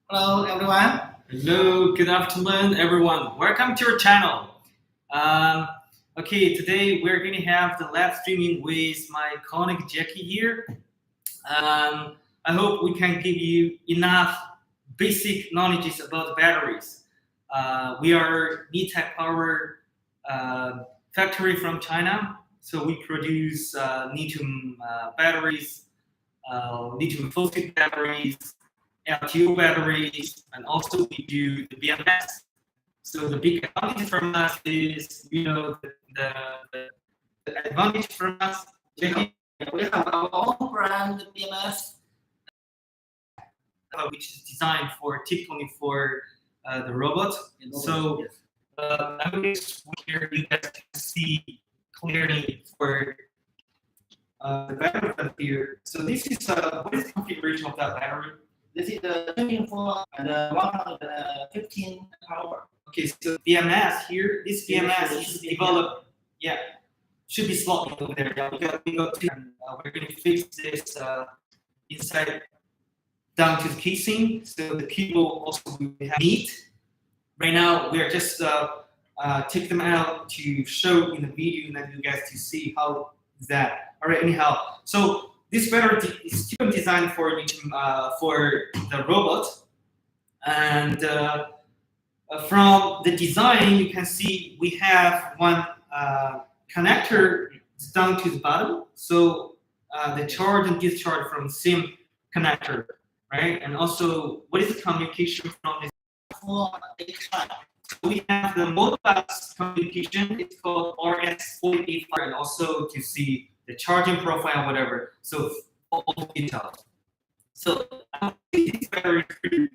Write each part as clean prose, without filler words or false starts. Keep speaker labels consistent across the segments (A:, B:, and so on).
A: Hello everyone.
B: Hello, good afternoon, everyone. Welcome to our channel. Okay, today we're going to have the live streaming with my colleague Jackie here. I hope we can give you enough basic knowledge about batteries. We are Litechpower factory from China, so we produce lithium batteries, lithium phosphate batteries, LTO batteries, and also we do the BMS. So the big advantage from us is, the advantage from us.
A: We have our own brand BMS,
B: Which is designed typically for the robot. So I'm going to here you guys can see clearly for the battery here. So this is what is the configuration of that battery?
A: This is the 24 and 115 power.
B: Okay, so BMS here, this BMS is developed, should be slotted over there. Yeah, we're going to fix this inside down to the casing, so the cable also will have meat. Right now, we are just take them out to show in the video and then you guys to see how is that. All right, anyhow, so this battery is still designed for the robot, and from the design you can see we have one connector down to the bottom, so the charge and discharge from the same connector, right? And also, what is the communication from this? We have the Modbus communication. It's called RS485, and also to see the charging profile, whatever. So all the details. So this battery is pretty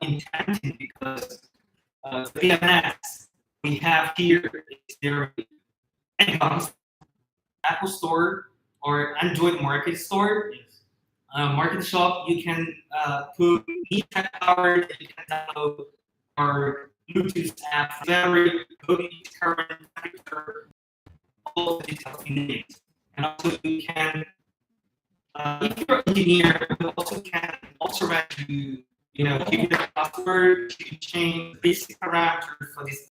B: intended because the BMS we have here is their Apple Store or Android Market Store. Market shop. You can put Litechpower. You can download our Bluetooth app, battery, current temperature, all the details you need. And also you can, if you're an engineer, you also can recommend you, give you the password to change the basic parameters for these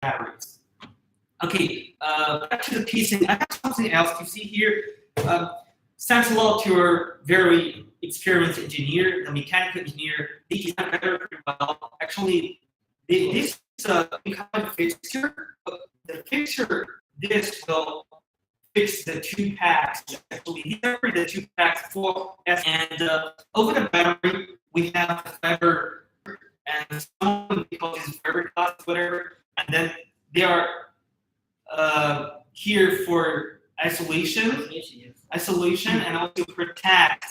B: batteries. Okay, back to the casing. I have something else to see here. Thanks a lot to our very experienced engineer, the mechanical engineer. They designed better pretty well. Actually, this is a kind of fixture. The fixture, this will fix the two packs. Actually, these are the two packs for S. And over the battery, we have the fiber, and some because it's fiber class, whatever. And then they are here for isolation, and also protect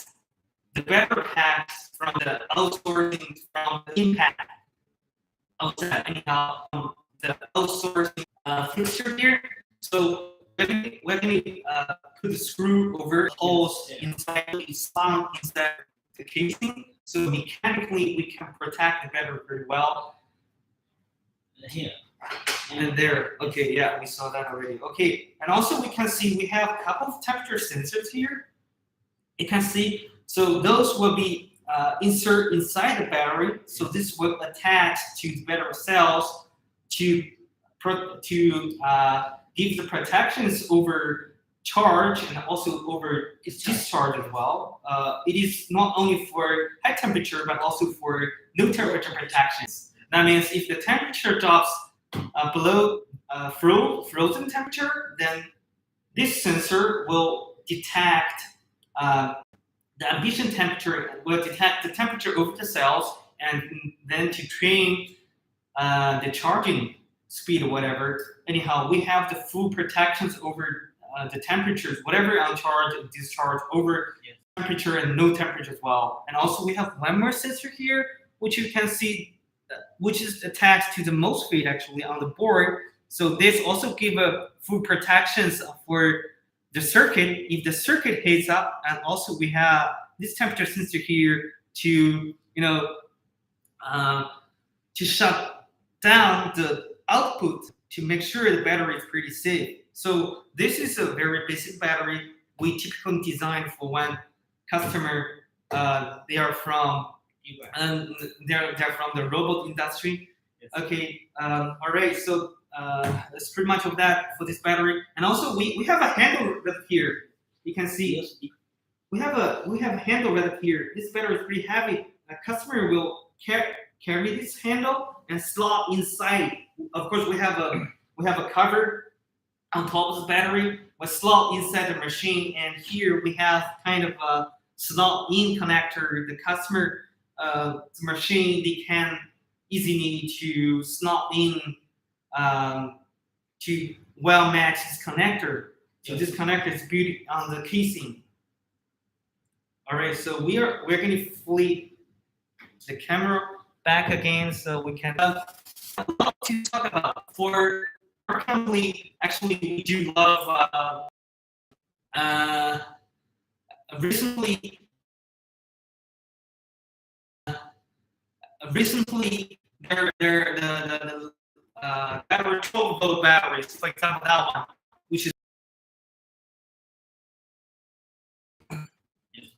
B: the battery packs from the outsourcing from the impact outside. Anyhow, the outsourcing fixture here. So when we put the screw over holes inside the casing, so mechanically we can protect the battery very well. Here. And there, okay, yeah, we saw that already. Okay, and also we can see we have a couple of temperature sensors here. You can see, so those will be insert inside the battery. So this will attach to the battery cells to give the protections over charge and also over discharge as well. It is not only for high temperature, but also for low temperature protections. That means if the temperature drops below frozen temperature, then this sensor will detect the ambient temperature, will detect the temperature over the cells, and then to train the charging speed or whatever. Anyhow, we have the full protections over the temperatures, whatever on charge and discharge over temperature and no temperature as well. And also we have one more sensor here, which you can see, which is attached to the MOSFET actually on the board. So this also give a full protections for the circuit if the circuit heats up, and also we have this temperature sensor here to to shut down the output to make sure the battery is pretty safe. So this is a very basic battery. we typically design for when customer they are from they're from the robot industry.
A: Yes.
B: Okay, all right. So that's pretty much of that for this battery. And also we have a handle right here. You can see we have a handle right here. This battery is pretty heavy. A customer will carry this handle and slot inside. Of course, we have a cover on top of the battery. We slot inside the machine, and here we have kind of a slot-in connector. The customer, the machine, they can easily to slot in to well match this connector. So this connector is built on the casing. All right, so we're going to flip the camera back again, so we can to talk about for our company. Actually, we do love recently the battery 12-volt batteries, for example, that one, which is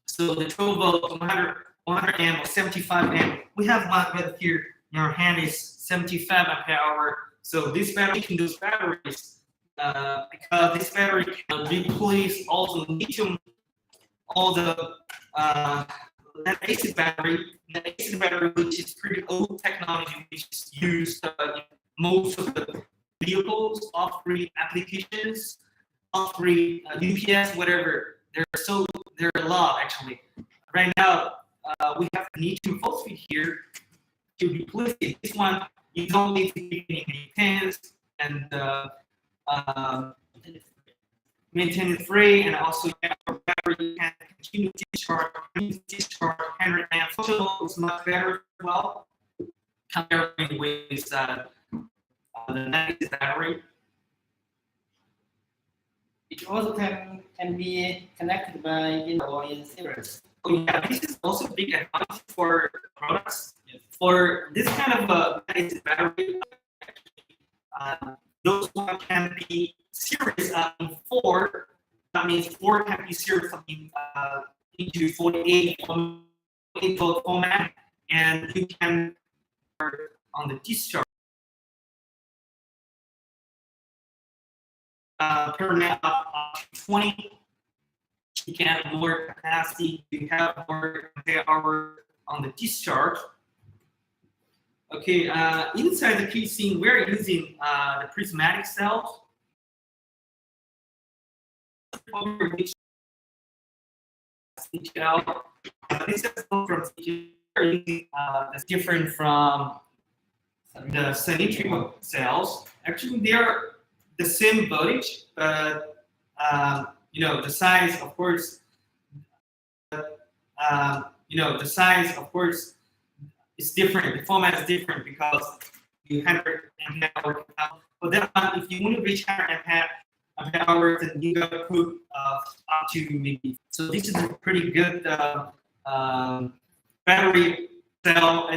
B: so the 12-volt 100 amp or 75 amp. We have one right here in our hand is 75 ampere hour. So this battery can use batteries because this battery can replace all the lithium, all the lead-acid battery, which is pretty old technology, which is used in most of the vehicles, off-grid applications, off-grid UPS, whatever. There are a lot actually. Right now, we have lithium phosphate here to replace it. This one, you don't need to give any maintenance and maintain it free, and also your battery can continue to discharge 100 amps. So it's much better as well compared with the negative battery.
A: It also can be connected by or in series.
B: Oh yeah, this is also a big advantage for products. Yes. For this kind of negative battery, those one can be series in 4. That means 4 can be series into 48 volt format, and you can on the discharge turn it up to 20. You can have more capacity. You have more hour on the discharge. Okay, inside the casing, we're using the prismatic cells. This is from that's different from the cylindrical cells. Actually, they are the same voltage, but the size, of course. The size, of course, is different. The format is different because you 100 ampere hour. For that one, if you want to reach 100 ampere hours, then you got to put up to maybe. So this is a pretty good battery cell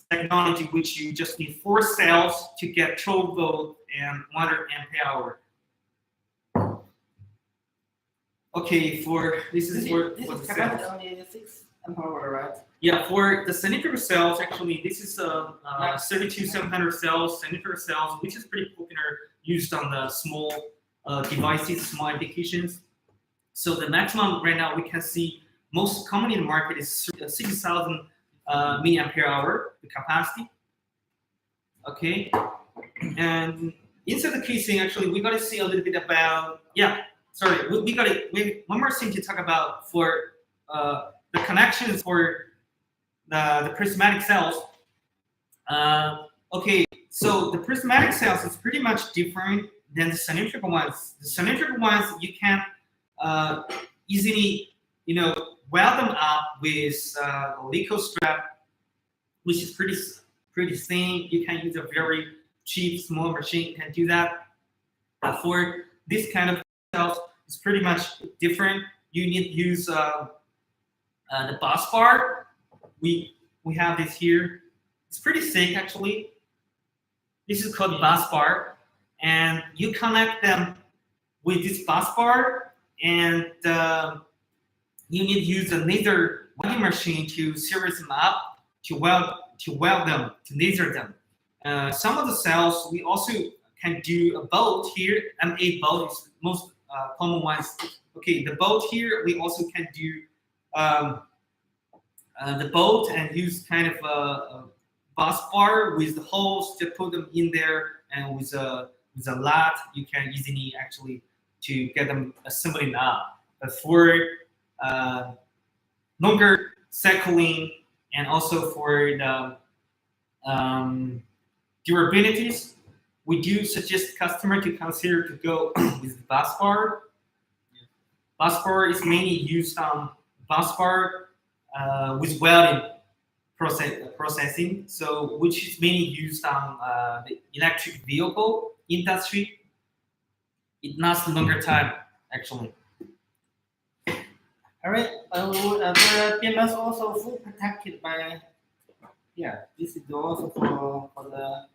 B: technology, which you just need 4 cells to get 12 volt and 100 ampere hour. Okay, this is the
A: capacity only 6 ampere hour, right?
B: Yeah, for the cylindrical cells, actually, this is 32700 cells, cylindrical cells, which is pretty popular, used on the small devices, small applications. So the maximum right now we can see most common in the market is 6,000 milliampere hour, the capacity. Okay, and inside the casing, actually, we got to see a little bit about, we got maybe one more thing to talk about for the connections for the prismatic cells. Okay, so the prismatic cells is pretty much different than the cylindrical ones. The cylindrical ones, you can easily, weld them up with a Lico strap, which is pretty thin. You can use a very cheap small machine can do that. For this kind of cells, it's pretty much different. You need to use the bus bar. We have this here. It's pretty thick actually. This is called bus bar, and you connect them with this bus bar, and you need to use a laser welding machine to series them up, to weld them, to laser them. Some of the cells we also can do a bolt here. M8 bolt is most common ones. Okay, the bolt here we also can do the bolt and use kind of a bus bar with the holes to put them in there, and with a lat you can easily actually to get them assembling up. But for longer cycling and also for the durabilities, we do suggest customer to consider to go with the bus bar. Bus bar is mainly used on bus bar with welding processing, so which is mainly used on the electric vehicle industry. It lasts longer time actually.
A: All right. The PMS also full protected by. Yeah, this is also for the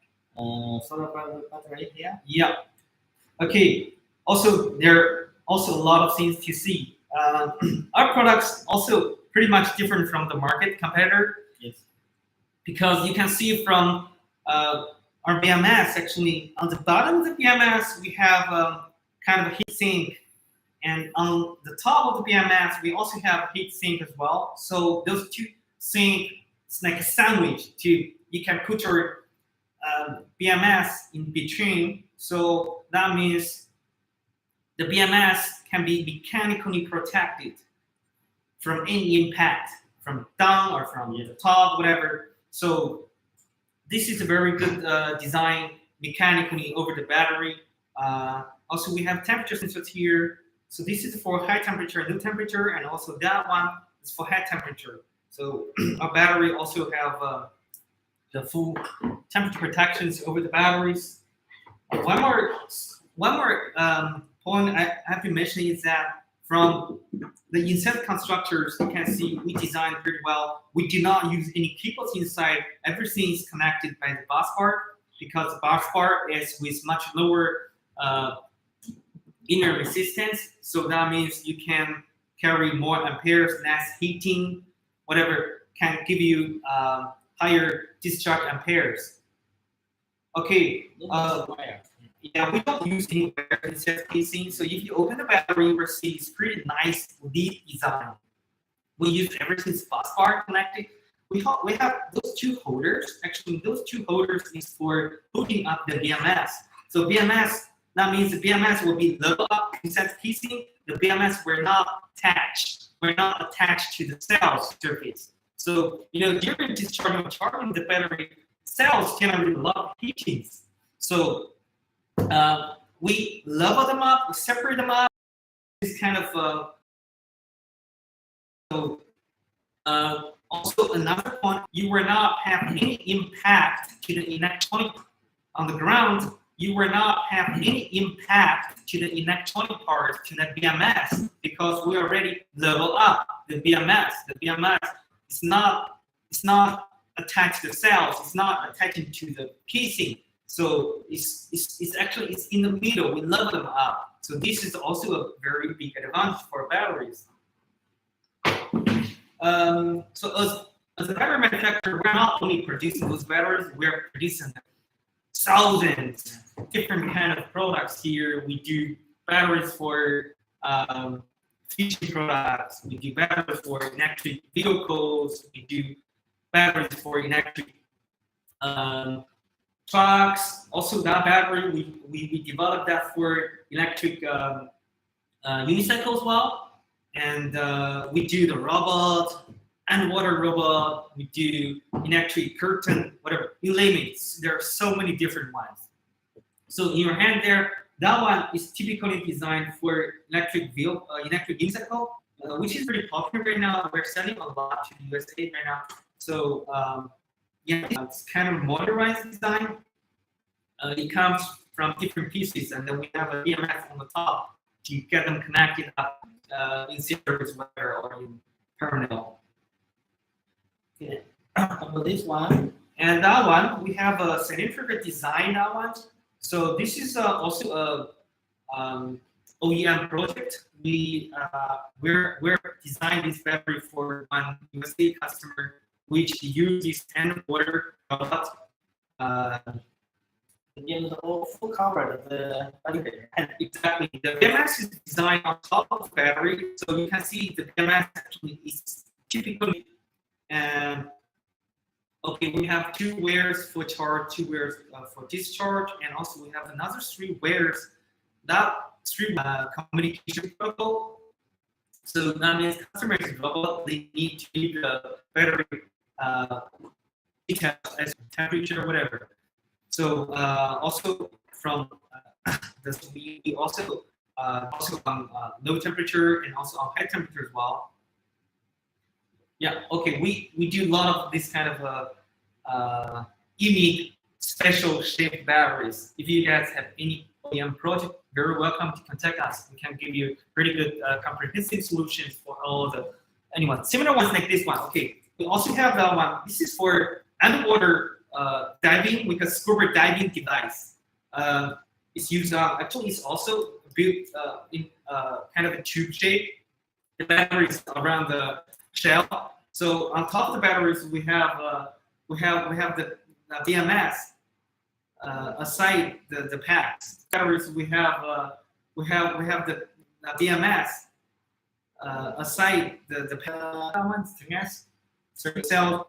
A: solar battery here.
B: Yeah. Okay. Also, there are also a lot of things to see. Our products also pretty much different from the market competitor.
A: Yes.
B: Because you can see from our BMS, actually on the bottom of the BMS we have kind of a heat sink, and on the top of the BMS we also have a heat sink as well. So those two sink, it's like a sandwich. You can put your BMS in between. So that means the BMS can be mechanically protected from any impact, from down or from the top, whatever. So this is a very good design mechanically over the battery. Also, we have temperature sensors here. So this is for high temperature, low temperature, and also that one is for high temperature. So our battery also have the full temperature protections over the batteries. One more point I have to mention is that from the inside constructors, you can see we designed pretty well. We do not use any cables inside. Everything is connected by the bus bar, because the bus bar is with much lower inner resistance. So that means you can carry more amperes, less heating, whatever can give you higher discharge amperes. Okay. Yeah, we don't use any wire instead of casing. So if you open the battery, you will see it's pretty nice lead design. We use everything's bus bar connected. We have those two holders. Actually, those two holders is for hooking up the BMS. So BMS, that means the BMS will be level up instead of casing. The BMS were not attached. We're not attached to the cell's surface. So during discharging or charging the battery, cells generate a lot of heatings. So we level them up, we separate them up. This kind of also another point, you will not have any impact to the electronic on the ground. You will not have any impact to the electronic part, to the BMS, because we already level up the BMS. The BMS is not attached to the cells. It's not attaching to the casing. So it's in the middle. We level them up. So this is also a very big advantage for batteries. So as a battery manufacturer, we're not only producing those batteries, we're producing thousands different kind of products here. We do batteries for fishing products. We do batteries for electric vehicles. We do batteries for electric trucks. Also, that battery we developed that for electric unicycle as well. And we do the robot, underwater robot. We do electric curtain, whatever you name it. There are so many different ones. So in your hand there, that one is typically designed for electric vehicle, electric unicycle, which is very popular right now. We're selling a lot to the USA right now. So yeah, it's kind of motorized design. It comes from different pieces, and then we have a BMS on the top to get them connected up in series or in terminal.
A: Okay. For this one.
B: And that one, we have a cylindrical design. That one. So this is also a OEM project. We're designing this battery for one USA customer, which uses end water robot.
A: Again, the whole full cover the battery.
B: And exactly, the BMS is designed on top of the battery, so you can see the BMS actually is typically. And okay, we have 2 wires for charge, 2 wires for discharge, and also we have another 3 wires. That 3 communication protocol. So that means customers robot, they need to read the battery details as temperature, whatever. So also from this, we also on low temperature and also on high temperature as well. Yeah, okay, we do a lot of this kind of unique, special shaped batteries. If you guys have any OEM project, very welcome to contact us. We can give you pretty good comprehensive solutions for all the anyone. Similar ones like this one. Okay, we also have that one. This is for underwater diving with a scuba diving device. It's used actually it's also built in kind of a tube shape. The battery is around the shell. So on top of the batteries, we have the BMS aside the packs. Batteries we have the BMS aside the ones. So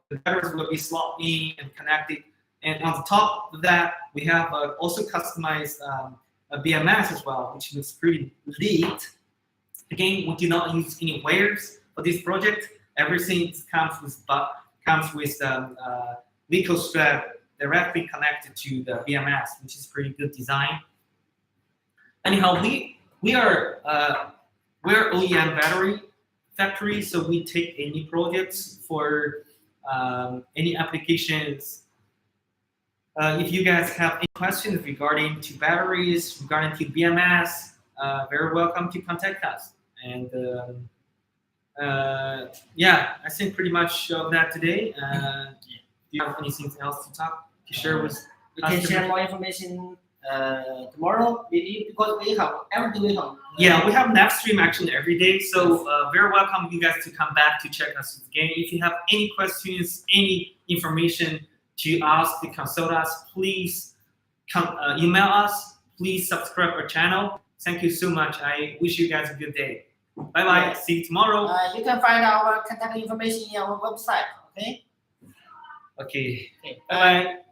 B: the batteries will be slots in and connected. And on the top of that, we have also customized a BMS as well, which looks pretty neat. Again, we do not use any wires for this project. Everything comes with Litho strap directly connected to the BMS, which is pretty good design. Anyhow, we're OEM battery factory, so we take any projects for any applications. If you guys have any questions regarding to batteries, regarding to BMS, very welcome to contact us. And yeah, I think pretty much of that today. Do you have anything else to share with?
A: We can share more information tomorrow, maybe, because we have every day we have.
B: Yeah, we have live stream actually every day, so very welcome you guys to come back to check us again. If you have any questions, any information to ask, to consult us, please email us. Please subscribe our channel. Thank you so much. I wish you guys a good day. Bye bye.
A: Yeah.
B: See you tomorrow.
A: You can find our contact information in our website. Okay.
B: Okay.
A: Okay.
B: Bye bye.